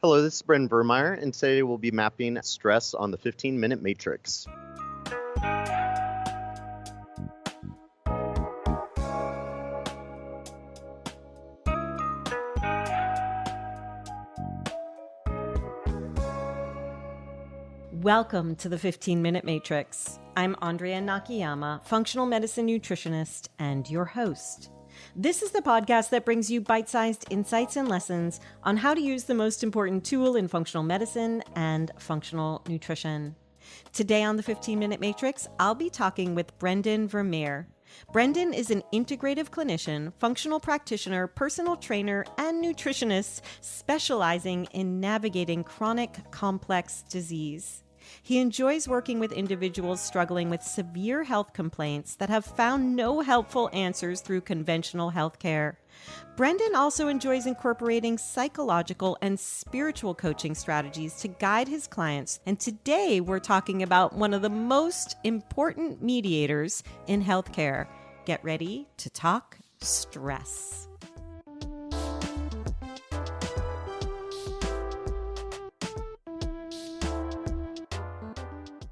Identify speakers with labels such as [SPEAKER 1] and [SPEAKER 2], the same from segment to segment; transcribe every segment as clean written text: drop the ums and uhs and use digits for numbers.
[SPEAKER 1] Hello, this is Brendan Vermeire, and today we'll be mapping stress on the 15-minute matrix.
[SPEAKER 2] Welcome to the 15-Minute Matrix. I'm Andrea Nakayama, functional medicine nutritionist and your host. This is the podcast that brings you bite-sized insights and lessons on how to use the most important tool in functional medicine and functional nutrition. Today on the 15-Minute Matrix, I'll be talking with Brendan Vermeire. Brendan is an integrative clinician, functional practitioner, personal trainer, and nutritionist specializing in navigating chronic complex disease. He enjoys working with individuals struggling with severe health complaints that have found no helpful answers through conventional healthcare. Brendan also enjoys incorporating psychological and spiritual coaching strategies to guide his clients. And today we're talking about one of the most important mediators in healthcare. Get ready to talk stress.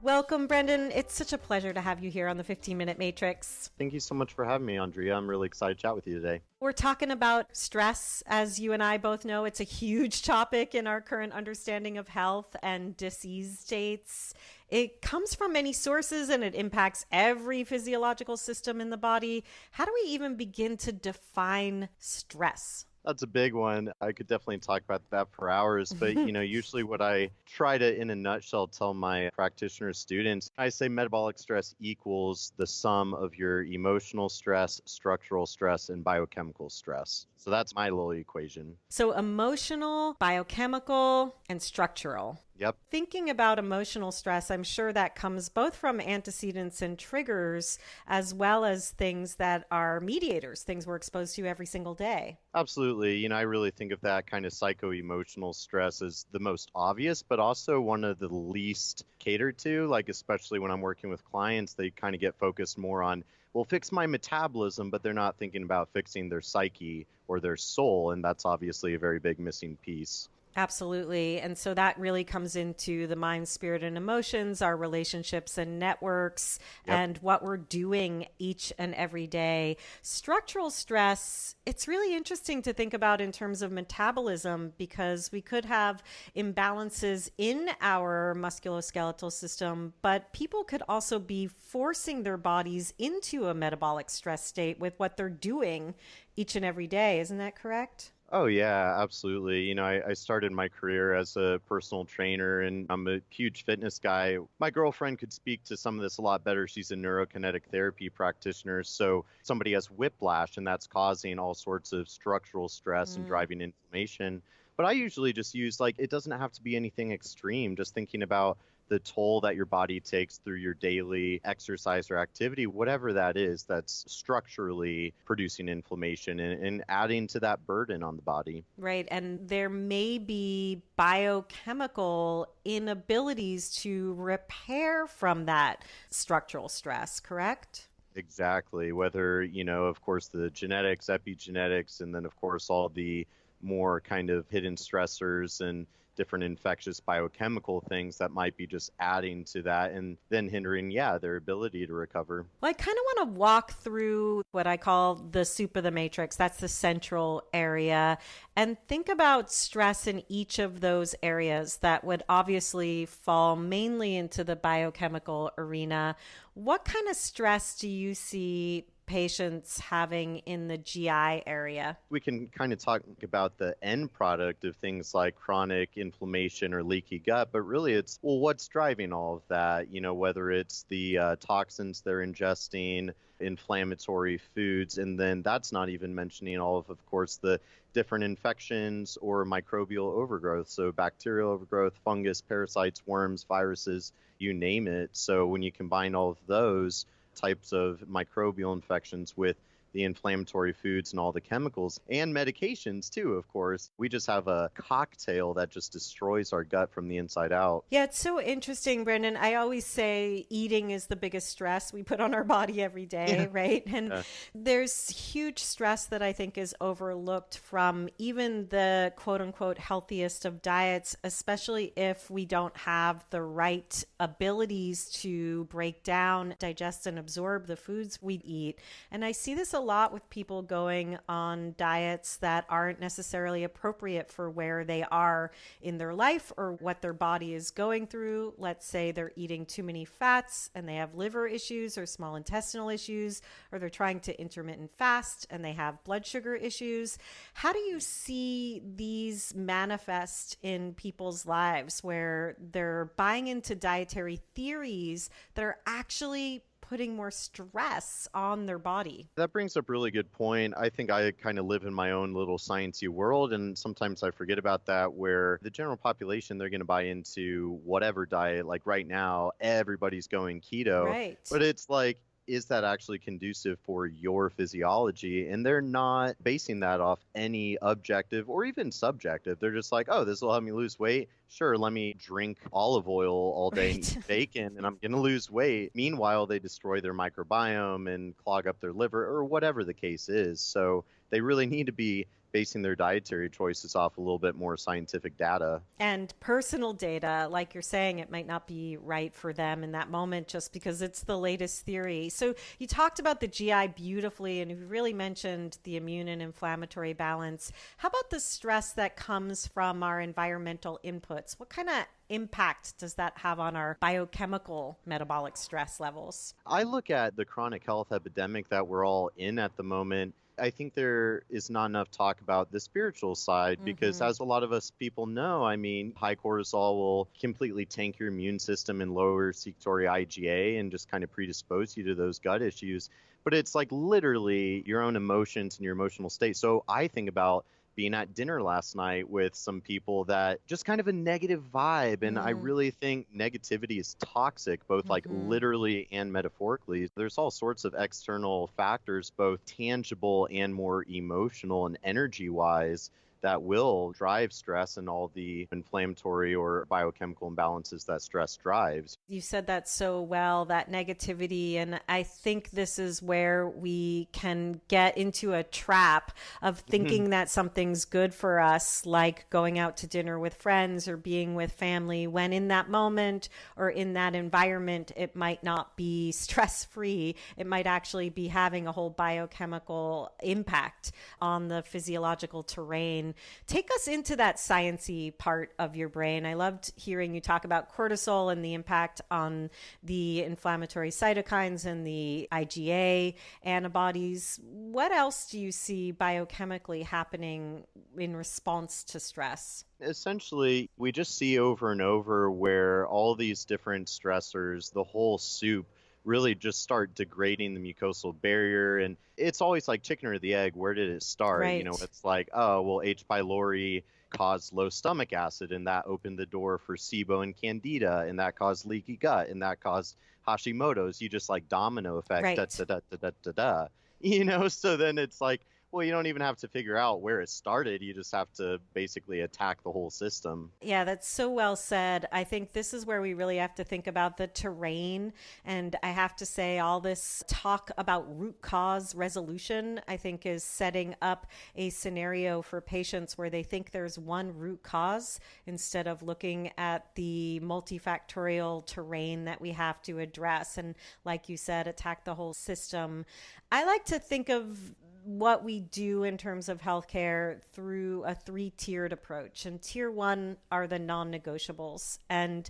[SPEAKER 2] Welcome, Brendan. It's such a pleasure to have you here on the 15-Minute Matrix.
[SPEAKER 1] Thank you so much for having me, Andrea. I'm really excited to chat with you today.
[SPEAKER 2] We're talking about stress. As you and I both know, it's a huge topic in our current understanding of health and disease states. It comes from many sources and it impacts every physiological system in the body. How do we even begin to define stress?
[SPEAKER 1] That's a big one. I could definitely talk about that for hours, but usually what I try to, in a nutshell, tell my practitioner students, I say metabolic stress equals the sum of your emotional stress, structural stress, and biochemical stress. So that's my little equation.
[SPEAKER 2] So emotional, biochemical, and structural.
[SPEAKER 1] Yep.
[SPEAKER 2] Thinking about emotional stress, I'm sure that comes both from antecedents and triggers, as well as things that are mediators, things we're exposed to every single day.
[SPEAKER 1] Absolutely. I really think of that kind of psycho-emotional stress as the most obvious, but also one of the least catered to, like especially when I'm working with clients, they kind of get focused more on, well, fix my metabolism, but they're not thinking about fixing their psyche or their soul. And that's obviously a very big missing piece.
[SPEAKER 2] Absolutely. And so that really comes into the mind, spirit, and emotions, our relationships and networks, and what we're doing each and every day. Structural stress, it's really interesting to think about in terms of metabolism because we could have imbalances in our musculoskeletal system, but people could also be forcing their bodies into a metabolic stress state with what they're doing each and every day. Isn't that correct?
[SPEAKER 1] Oh, yeah, absolutely. I started my career as a personal trainer and I'm a huge fitness guy. My girlfriend could speak to some of this a lot better. She's a neurokinetic therapy practitioner. So somebody has whiplash and that's causing all sorts of structural stress and driving inflammation. But I usually just use it doesn't have to be anything extreme, just thinking about the toll that your body takes through your daily exercise or activity, whatever that is, that's structurally producing inflammation and adding to that burden on the body.
[SPEAKER 2] Right. And there may be biochemical inabilities to repair from that structural stress, correct?
[SPEAKER 1] Exactly. Whether, of course, the genetics, epigenetics, and then, of course, all the more kind of hidden stressors and different infectious biochemical things that might be just adding to that and then hindering, their ability to recover.
[SPEAKER 2] Well, I kind of want to walk through what I call the soup of the matrix. That's the central area. And think about stress in each of those areas that would obviously fall mainly into the biochemical arena. What kind of stress do you see patients having in the GI area?
[SPEAKER 1] We can kind of talk about the end product of things like chronic inflammation or leaky gut, but really it's, well, what's driving all of that? Whether it's the toxins they're ingesting, inflammatory foods, and then that's not even mentioning all of course, the different infections or microbial overgrowth. So bacterial overgrowth, fungus, parasites, worms, viruses, you name it. So when you combine all of those types of microbial infections with the inflammatory foods and all the chemicals and medications too, of course. We just have a cocktail that just destroys our gut from the inside out.
[SPEAKER 2] Yeah, it's so interesting, Brendan. I always say eating is the biggest stress we put on our body every day, right? And there's huge stress that I think is overlooked from even the quote unquote healthiest of diets, especially if we don't have the right abilities to break down, digest, and absorb the foods we eat. And I see this a lot with people going on diets that aren't necessarily appropriate for where they are in their life or what their body is going through. Let's say they're eating too many fats and they have liver issues or small intestinal issues, or they're trying to intermittent fast and they have blood sugar issues. How do you see these manifest in people's lives where they're buying into dietary theories that are actually putting more stress on their body?
[SPEAKER 1] That brings up a really good point. I think I kind of live in my own little sciencey world, and sometimes I forget about that, where the general population, they're going to buy into whatever diet. Like right now, everybody's going keto.
[SPEAKER 2] Right.
[SPEAKER 1] But it's like, is that actually conducive for your physiology? And they're not basing that off any objective or even subjective. They're just like, oh, this will help me lose weight. Sure, let me drink olive oil all day and eat bacon and I'm going to lose weight. Meanwhile, they destroy their microbiome and clog up their liver or whatever the case is. So they really need to be basing their dietary choices off a little bit more scientific data.
[SPEAKER 2] And personal data, like you're saying, it might not be right for them in that moment just because it's the latest theory. So you talked about the GI beautifully, and you really mentioned the immune and inflammatory balance. How about the stress that comes from our environmental inputs? What kind of impact does that have on our biochemical metabolic stress levels?
[SPEAKER 1] I look at the chronic health epidemic that we're all in at the moment. I think there is not enough talk about the spiritual side because, as a lot of us people know, I mean, high cortisol will completely tank your immune system and lower secretory IgA and just kind of predispose you to those gut issues. But it's like literally your own emotions and your emotional state. So I think about being at dinner last night with some people that just kind of a negative vibe. And I really think negativity is toxic, both like literally and metaphorically. There's all sorts of external factors, both tangible and more emotional and energy wise, that will drive stress and all the inflammatory or biochemical imbalances that stress drives.
[SPEAKER 2] You said that so well, that negativity. And I think this is where we can get into a trap of thinking that something's good for us, like going out to dinner with friends or being with family, when in that moment or in that environment, it might not be stress-free. It might actually be having a whole biochemical impact on the physiological terrain. Take us into that sciencey part of your brain. I loved hearing you talk about cortisol and the impact on the inflammatory cytokines and the IgA antibodies. What else do you see biochemically happening in response to stress?
[SPEAKER 1] Essentially, we just see over and over where all these different stressors, the whole soup, really just start degrading the mucosal barrier. And it's always like chicken or the egg. Where did it start?
[SPEAKER 2] Right.
[SPEAKER 1] You know, it's like, oh, well, H. pylori caused low stomach acid, and that opened the door for SIBO and Candida, and that caused leaky gut, and that caused Hashimoto's. You just like domino effect,
[SPEAKER 2] Right.
[SPEAKER 1] da, da, da, da, da, da, da. You know, so then it's like, well, you don't even have to figure out where it started. You just have to basically attack the whole system.
[SPEAKER 2] Yeah, that's so well said. I think this is where we really have to think about the terrain. And I have to say, all this talk about root cause resolution, I think, is setting up a scenario for patients where they think there's one root cause instead of looking at the multifactorial terrain that we have to address. And like you said, attack the whole system. I like to think of what we do in terms of healthcare through a three-tiered approach. And tier one are the non-negotiables. And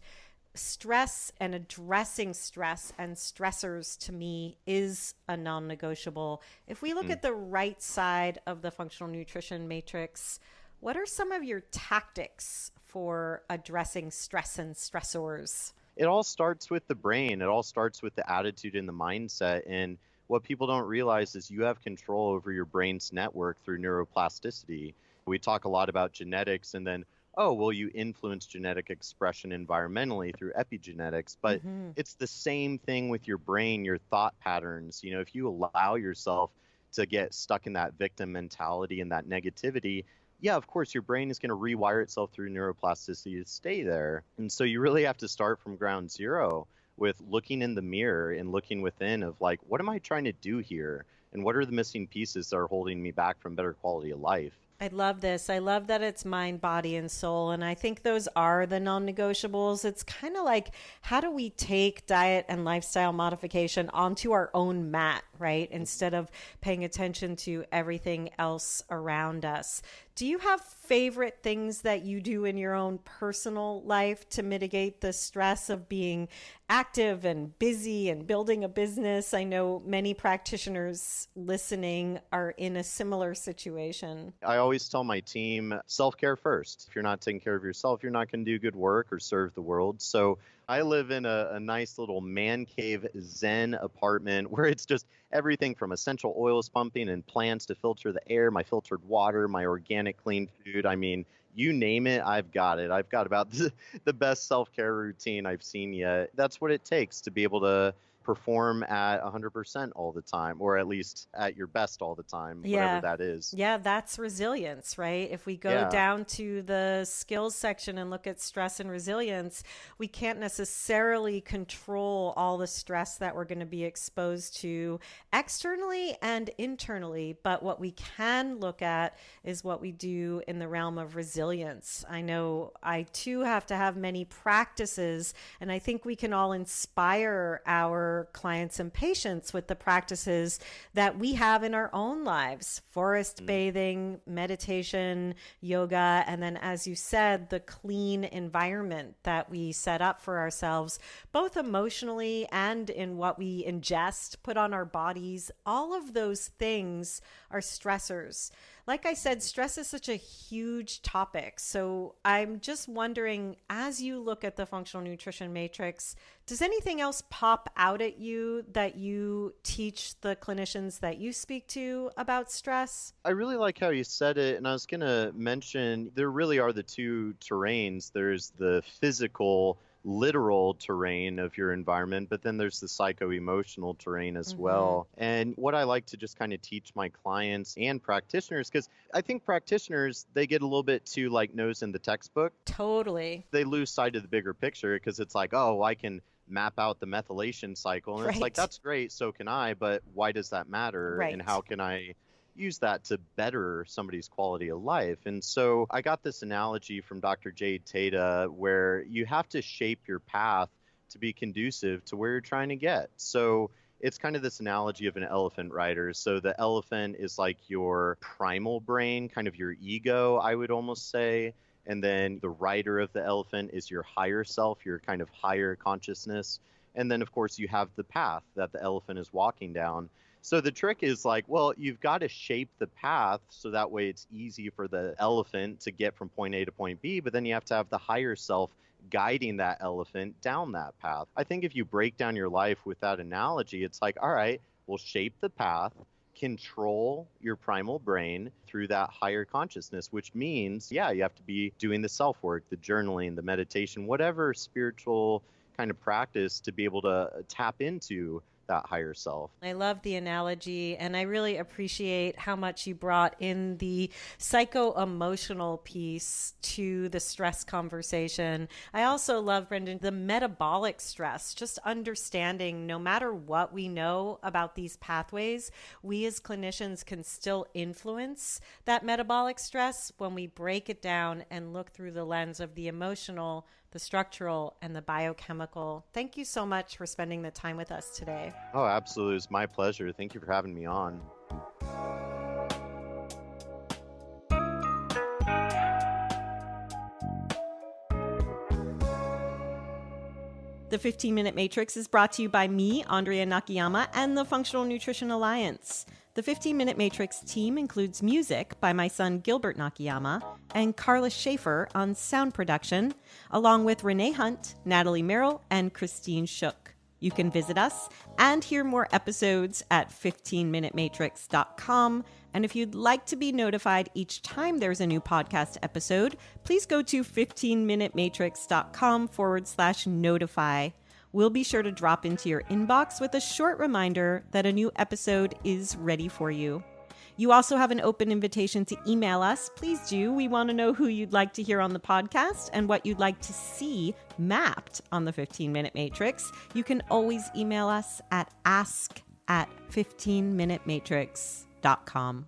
[SPEAKER 2] stress and addressing stress and stressors, to me, is a non-negotiable. If we look at the right side of the functional nutrition matrix, what are some of your tactics for addressing stress and stressors?
[SPEAKER 1] It all starts with the brain. It all starts with the attitude and the mindset. And what people don't realize is you have control over your brain's network through neuroplasticity. We talk a lot about genetics and then, oh, well, you influence genetic expression environmentally through epigenetics. But it's the same thing with your brain, your thought patterns. You know, if you allow yourself to get stuck in that victim mentality and that negativity, yeah, of course, your brain is going to rewire itself through neuroplasticity to stay there. And so you really have to start from ground zero with looking in the mirror and looking within of like, what am I trying to do here? And what are the missing pieces that are holding me back from better quality of life?
[SPEAKER 2] I love this. I love that it's mind, body, and soul. And I think those are the non-negotiables. It's kind of like, how do we take diet and lifestyle modification onto our own mat, right? Instead of paying attention to everything else around us. Do you have favorite things that you do in your own personal life to mitigate the stress of being active and busy and building a business? I know many practitioners listening are in a similar situation.
[SPEAKER 1] I always tell my team, self-care first. If you're not taking care of yourself, you're not going to do good work or serve the world. So I live in a nice little man cave Zen apartment where it's just everything from essential oils pumping and plants to filter the air, my filtered water, my organic clean food. I mean, you name it, I've got it. I've got about the best self-care routine I've seen yet. That's what it takes to be able to perform at 100% all the time, or at least at your best all the time, whatever that is.
[SPEAKER 2] Yeah, that's resilience, right? If we go down to the skills section and look at stress and resilience, we can't necessarily control all the stress that we're going to be exposed to externally and internally. But what we can look at is what we do in the realm of resilience. I know I too have to have many practices, and I think we can all inspire our clients and patients with the practices that we have in our own lives: forest bathing, meditation, yoga, and then, as you said, the clean environment that we set up for ourselves, both emotionally and in what we ingest, put on our bodies. All of those things are stressors. Like I said, stress is such a huge topic. So I'm just wondering, as you look at the functional nutrition matrix, does anything else pop out at you that you teach the clinicians that you speak to about stress?
[SPEAKER 1] I really like how you said it. And I was going to mention there really are the two terrains. There's the physical, literal terrain of your environment, but then there's the psycho-emotional terrain as well. And what I like to just kind of teach my clients and practitioners, because I think practitioners, they get a little bit too like nose in the textbook.
[SPEAKER 2] Totally.
[SPEAKER 1] They lose sight of the bigger picture because it's like, oh, I can map out the methylation cycle. And it's like, that's great. So can I, but why does that matter? And how can I use that to better somebody's quality of life? And so I got this analogy from Dr. Jade Teta where you have to shape your path to be conducive to where you're trying to get. So it's kind of this analogy of an elephant rider. So the elephant is like your primal brain, kind of your ego, I would almost say. And then the rider of the elephant is your higher self, your kind of higher consciousness. And then, of course, you have the path that the elephant is walking down. So the trick is like, well, you've got to shape the path so that way it's easy for the elephant to get from point A to point B, but then you have to have the higher self guiding that elephant down that path. I think if you break down your life with that analogy, it's like, all right, we'll shape the path, control your primal brain through that higher consciousness, which means, you have to be doing the self-work, the journaling, the meditation, whatever spiritual kind of practice to be able to tap into that higher self.
[SPEAKER 2] I love the analogy, and I really appreciate how much you brought in the psycho-emotional piece to the stress conversation. I also love, Brendan, the metabolic stress, just understanding no matter what we know about these pathways, we as clinicians can still influence that metabolic stress when we break it down and look through the lens of the emotional, the structural, and the biochemical. Thank you so much for spending the time with us today.
[SPEAKER 1] Oh, absolutely. It's my pleasure. Thank you for having me on.
[SPEAKER 2] The 15-Minute Matrix is brought to you by me, Andrea Nakayama, and the Functional Nutrition Alliance. The 15-Minute Matrix team includes music by my son Gilbert Nakayama and Carla Schaefer on sound production, along with Renee Hunt, Natalie Merrill, and Christine Shook. You can visit us and hear more episodes at 15minutematrix.com. And if you'd like to be notified each time there's a new podcast episode, please go to 15minutematrix.com/notify. we'll be sure to drop into your inbox with a short reminder that a new episode is ready for you. You also have an open invitation to email us. Please do. We want to know who you'd like to hear on the podcast and what you'd like to see mapped on the 15-Minute Matrix. You can always email us at ask@15minutematrix.com.